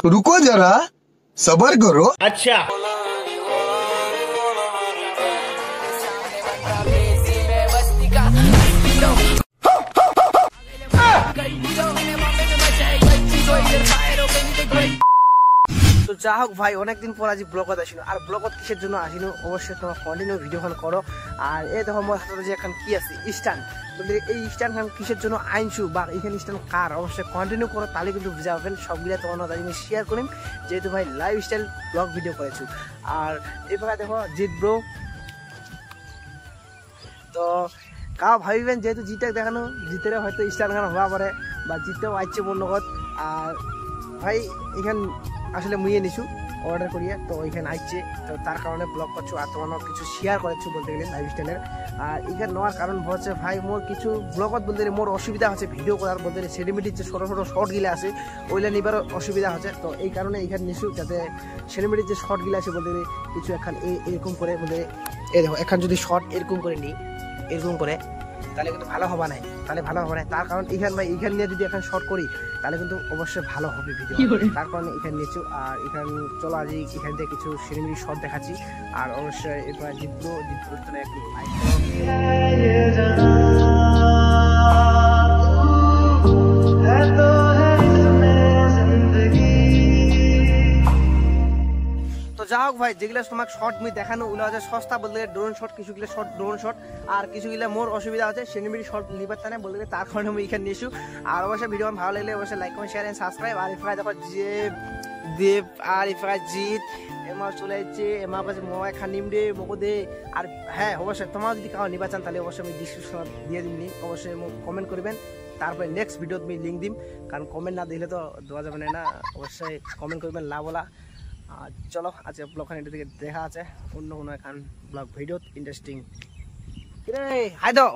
रुको जरा सबर करो। अच्छा তো যা হোক ভাই অনেকদিন পর আজি ব্লগত আসিল আর ব্লগত কিসের জন্য আসিল অবশ্যই তোমার কন্টিনিউ ভিডিওখন করো। আর এই দেখো মোর হাতে যে এখন কি আছে স্ট্যান্ড, বলতে এই স্ট্যান্ড কিসের জন্য আনছু বা এখানে স্ট্যান্ড কার, অবশ্যই কন্টিনিউ করো, তাহলে কিন্তু বুঝা পাবেন। সবগুলো তোমার আমি শেয়ার করিম যেহেতু ভাই লাইফস্টাইল ব্লগ ভিডিও করেছু। আর এবার দেখো জিৎ ব্রো, তো কাউ ভাবিবেন যেহেতু জিতকে দেখানো জিতের হয়তো স্ট্যান্ড খান হওয়া পারে বা জিতেও আসছে মোর লগত। আর ভাই এখান আসলে মুইয়ে নিছু অর্ডার করিয়া, তো ওইখানে আসছে, তো তার কারণে ব্লগ করছো আর তোমার কিছু শেয়ার করেছো বলতে গেলে লাইফস্টাইলের। আর এখানে নেওয়ার কারণ হচ্ছে ভাই মোর কিছু ব্লগত বলতে গেলে মোর অসুবিধা হচ্ছে ভিডিও করার, বলতে গেলে সেলিব্রিটির যে ছোটো ছোটো শর্টগুলো আছে ওইগুলো নিবার অসুবিধা হচ্ছে। তো এই কারণে এইখানে নিছু যাতে সেলিব্রিটির যে শর্টগুলো আছে বলতে গেলে কিছু এখন এরকম করে বলতে এই দেখো এখন যদি শর্ট এরকম করে নিই এরকম করে তাহলে কিন্তু ভালো হবে না, তাহলে ভালো হবে না। তার কারণ এখানে ভাই এখান নিয়ে যদি এখন শর্ট করি তাহলে কিন্তু অবশ্যই ভালো হবে ভিডিও, তার কারণে এখানে নিয়েছি। আর এখানে চলো আজ এখান থেকে কিছু সিনেমারি শর্ট দেখাচ্ছি। আর অবশ্যই এবার জিতবো একটু যা হোক ভাই যেগুলো তোমাকে শর্ট মুই দেখানো ওগুলো হচ্ছে সস্তা বলতে গেলে ড্রোন শট, কিছুগুলো শর্ট ড্রোন শট, আর কিছুগুলো মোর অসুবিধা আছে সিনেমারি শর্ট নিবার টানে বলতে গেলে, তার কারণে আমি এখানে নিয়েছি। আর অবশ্যই ভিডিও ভালো লাগলে অবশ্যই like comment share and subscribe. আর ইফাই দেখো যে দেব আর ইফাই জিত এমা চলে যাচ্ছে, এমা কাছে মোবাইল খানিম দে মোকো দে। আর হ্যাঁ অবশ্যই তোমার যদি কাউ নিবা চান তাহলে অবশ্যই আমি ডিসক্রিপশন দিয়ে দিন লিঙ্ক, অবশ্যই কমেন্ট করবেন, তারপরে নেক্সট ভিডিওত আমি লিঙ্ক দিম, কারণ কমেন্ট না দিলে তো দেওয়া যাবে না। অবশ্যই কমেন্ট করবেন লা বলা। চলো আজকে ব্লগখান এটা থেকে দেখা আছে অন্য কোনো এখন ব্লগ ভিডিওত ইন্টারেস্টিং। হাই দাও